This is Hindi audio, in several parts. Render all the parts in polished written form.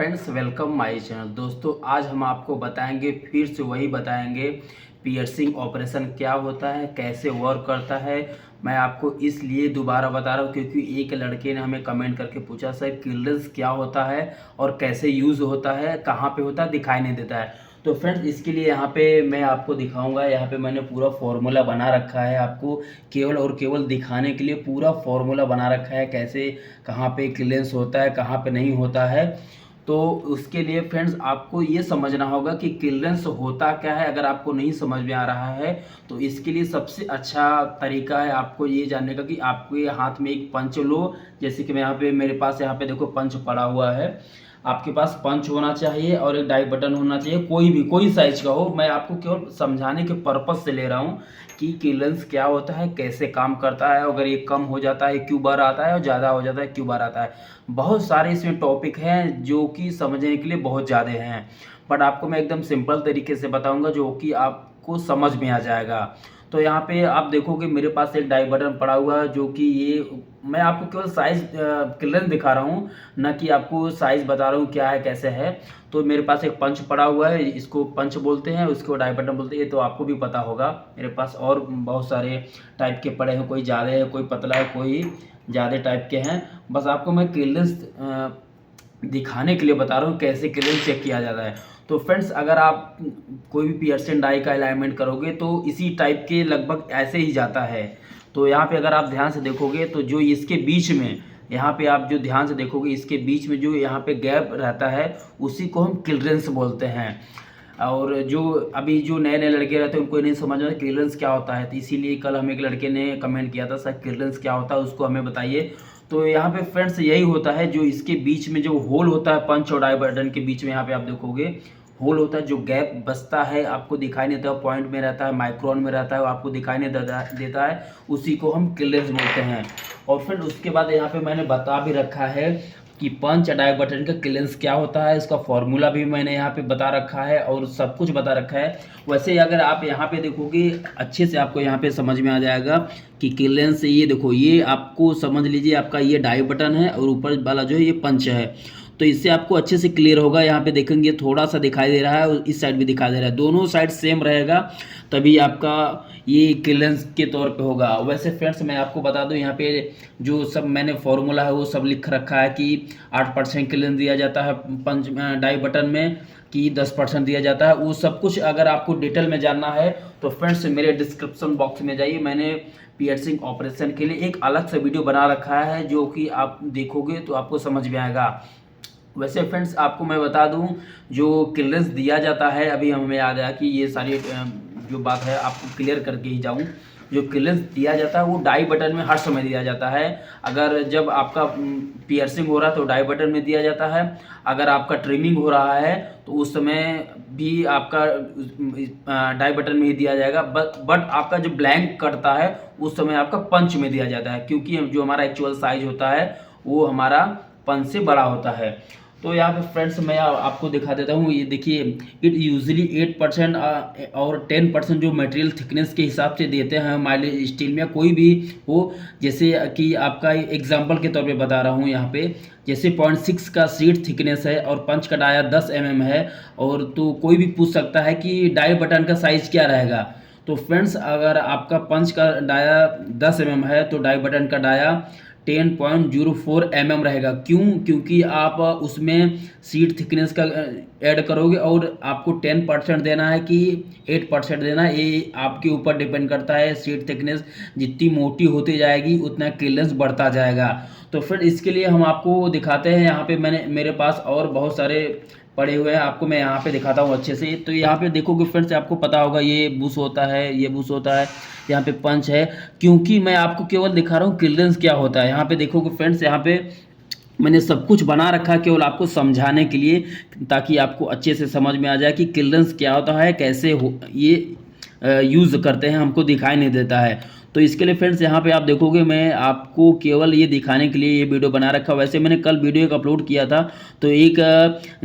Friends, welcome my channel. दोस्तों, आज हम आपको बताएंगे, फिर से वही बताएंगे, पियर्सिंग ऑपरेशन क्या होता है, कैसे वर्क करता है। मैं आपको इसलिए दोबारा बता रहा हूँ क्योंकि एक लड़के ने हमें कमेंट करके पूछा, सर क्लियरेंस क्या होता है और कैसे यूज़ होता है, कहाँ पे होता है, दिखाई नहीं देता है। तो फ्रेंड्स, इसके लिए यहाँ पे मैं आपको दिखाऊंगा। यहाँ पे मैंने पूरा फॉर्मूला बना रखा है, आपको केवल और केवल दिखाने के लिए पूरा फॉर्मूला बना रखा है, कैसे कहाँ पे क्लियरेंस होता है, कहाँ पे नहीं होता है। तो उसके लिए फ्रेंड्स आपको ये समझना होगा कि क्लियरेंस होता क्या है। अगर आपको नहीं समझ में आ रहा है तो इसके लिए सबसे अच्छा तरीका है आपको ये जानने का कि आपके हाथ में एक पंच लो। जैसे कि मैं यहाँ पे, मेरे पास यहाँ पे देखो पंच पड़ा हुआ है। आपके पास पंच होना चाहिए और एक डाई बटन होना चाहिए, कोई भी, कोई साइज का हो। मैं आपको केवल समझाने के पर्पज से ले रहा हूँ कि क्लियरेंस क्या होता है, कैसे काम करता है, अगर ये कम हो जाता है क्यों बार आता है और ज़्यादा हो जाता है क्यों बार आता है। बहुत सारे इसमें टॉपिक हैं जो कि समझने के लिए बहुत ज़्यादा हैं, बट आपको मैं एकदम सिंपल तरीके से बताऊंगा जो कि आपको समझ में आ जाएगा। तो यहाँ पे आप देखोगे मेरे पास एक डाई बटन पड़ा हुआ है, जो कि ये मैं आपको केवल साइज क्लियरेंस दिखा रहा हूँ, न कि आपको साइज बता रहा हूँ क्या है कैसे है। तो मेरे पास एक पंच पड़ा हुआ है, इसको पंच बोलते हैं, उसको डाई बटन बोलते हैं। ये तो आपको भी पता होगा। मेरे पास और बहुत सारे टाइप के पड़े हैं, कोई ज़्यादा है, कोई पतला है, कोई ज़्यादा टाइप के हैं। बस आपको मैं क्लियरेंस दिखाने के लिए बता रहा हूँ कैसे क्लियरेंस चेक किया जाता है। तो फ्रेंड्स, अगर आप कोई भी पियर्सन डाई का अलाइनमेंट करोगे तो इसी टाइप के लगभग ऐसे ही जाता है। तो यहाँ पे अगर आप ध्यान से देखोगे तो जो इसके बीच में, यहाँ पे आप जो ध्यान से देखोगे, इसके बीच में जो यहाँ पे गैप रहता है उसी को हम क्लियरेंस बोलते हैं। और जो अभी जो नए नए लड़के रहते हैं उनको नहीं समझ में क्लियरेंस क्या होता है, तो इसीलिए कल हम एक लड़के ने कमेंट किया था, सर क्लियरेंस क्या होता है, उसको हमें बताइए। तो यहाँ पे फ्रेंड्स यही होता है, जो इसके बीच में जो होल होता है पंच और डाई बटन के बीच में, यहाँ पे आप देखोगे होल होता है, जो गैप बचता है आपको दिखाई नहीं देता, पॉइंट में रहता है, माइक्रोन में रहता है, वो आपको दिखाई नहीं देता है, उसी को हम क्लियरेंस बोलते हैं। और फिर उसके बाद यहाँ पे मैंने बता भी रखा है कि पंच डाई बटन का क्लियरेंस क्या होता है, इसका फॉर्मूला भी मैंने यहाँ पे बता रखा है और सब कुछ बता रखा है। वैसे अगर आप यहाँ पे देखोगे अच्छे से आपको यहाँ पे समझ में आ जाएगा कि क्लियरेंस, ये देखो, ये आपको समझ लीजिए आपका ये डाई बटन है और ऊपर वाला जो है ये पंच है। तो इससे आपको अच्छे से क्लियर होगा। यहाँ पे देखेंगे थोड़ा सा दिखाई दे रहा है और इस साइड भी दिखाई दे रहा है, दोनों साइड सेम रहेगा तभी आपका ये क्लियरेंस के तौर पे होगा। वैसे फ्रेंड्स, मैं आपको बता दूं, यहाँ पे जो सब मैंने फॉर्मूला है वो सब लिख रखा है कि 8% क्लियरेंस दिया जाता है पंच डाई बटन में, कि 10% दिया जाता है। वो सब कुछ अगर आपको डिटेल में जानना है तो फ्रेंड्स मेरे डिस्क्रिप्शन बॉक्स में जाइए, मैंने पियर्सिंग ऑपरेशन के लिए एक अलग से वीडियो बना रखा है, जो कि आप देखोगे तो आपको समझ में आएगा। वैसे फ्रेंड्स, आपको मैं बता दूं, जो क्लियरेंस दिया जाता है, अभी हमें याद आया कि ये सारी जो बात है आपको क्लियर करके ही जाऊं। जो क्लियरेंस दिया जाता है वो डाई बटन में हर समय दिया जाता है। अगर जब आपका पियर्सिंग हो रहा है तो डाई बटन में दिया जाता है, अगर आपका ट्रिमिंग हो रहा है तो उस समय भी आपका डाई बटन में ही दिया जाएगा। बट आपका जो ब्लैंक करता है उस समय आपका पंच में दिया जाता है, क्योंकि जो हमारा एक्चुअल साइज होता है वो हमारा पंच से बड़ा होता है। तो यहाँ पे फ्रेंड्स मैं आपको दिखा देता हूँ, ये देखिए, इट यूजली 8% और 10% जो मटेरियल थिकनेस के हिसाब से देते हैं माइलेज स्टील में, कोई भी हो। जैसे कि आपका एग्जांपल के तौर पे बता रहा हूँ, यहाँ पे जैसे 0.6 का सीट थिकनेस है और पंच का डाया 10 mm है। और तो कोई भी पूछ सकता है कि डाई बटन का साइज क्या रहेगा। तो फ्रेंड्स, अगर आपका पंच का डाया 10 mm है तो डाई बटन का डाया 10.04 mm रहेगा। क्यों? क्योंकि आप उसमें सीट थिकनेस का ऐड करोगे और आपको 10% देना है कि 8% देना है, ये आपके ऊपर डिपेंड करता है। सीट थिकनेस जितनी मोटी होती जाएगी उतना क्लियरेंस बढ़ता जाएगा। तो फिर इसके लिए हम आपको दिखाते हैं, यहाँ पे मेरे पास और बहुत सारे पड़े हुए हैं, आपको मैं यहाँ पे दिखाता हूँ अच्छे से। तो यहाँ पे देखोगे फ्रेंड्स, आपको पता होगा ये बुश होता है, ये बुश होता है, यहाँ पे पंच है। क्योंकि मैं आपको केवल दिखा रहा हूँ क्लियरेंस क्या होता है। यहाँ पे देखोगे फ्रेंड्स, यहाँ पे मैंने सब कुछ बना रखा है केवल आपको समझाने के लिए, ताकि आपको अच्छे से समझ में आ जाए कि क्लियरेंस क्या होता है, कैसे ये यूज़ करते हैं, हमको दिखाई नहीं देता है। तो इसके लिए फ्रेंड्स यहाँ पे आप देखोगे मैं आपको केवल ये दिखाने के लिए ये वीडियो बना रखा। वैसे मैंने कल वीडियो एक अपलोड किया था, तो एक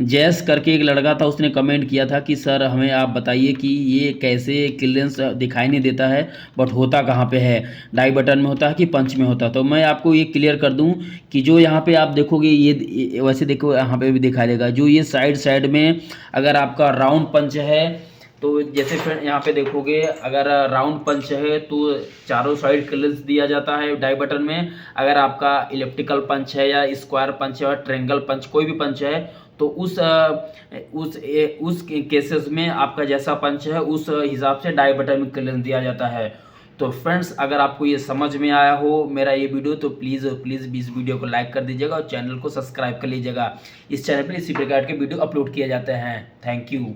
जैस करके एक लड़का था, उसने कमेंट किया था कि सर हमें आप बताइए कि ये कैसे क्लियरेंस दिखाई नहीं देता है, बट होता कहाँ पे है, डाई बटन में होता है कि पंच में होता है। तो मैं आपको ये क्लियर कर दूं कि जो यहाँ पे आप देखोगे ये वैसे देखो यहाँ पे भी दिखाई देगा, जो ये साइड में अगर आपका राउंड पंच है तो जैसे फ्रेंड यहाँ पे देखोगे अगर राउंड पंच है तो चारों साइड क्लियरेंस दिया जाता है डाई बटन में। अगर आपका इलेप्टिकल पंच है या स्क्वायर पंच है या ट्रायंगल पंच कोई भी पंच है तो उस केसेस में आपका जैसा पंच है उस हिसाब से डाई बटन में क्लियरेंस दिया जाता है। तो फ्रेंड्स अगर आपको ये समझ में आया हो मेरा ये वीडियो तो प्लीज़ इस वीडियो को लाइक कर दीजिएगा और चैनल को सब्सक्राइब कर लीजिएगा। इस चैनल पर इसी प्रकार के वीडियो अपलोड किए जाते हैं। Thank you.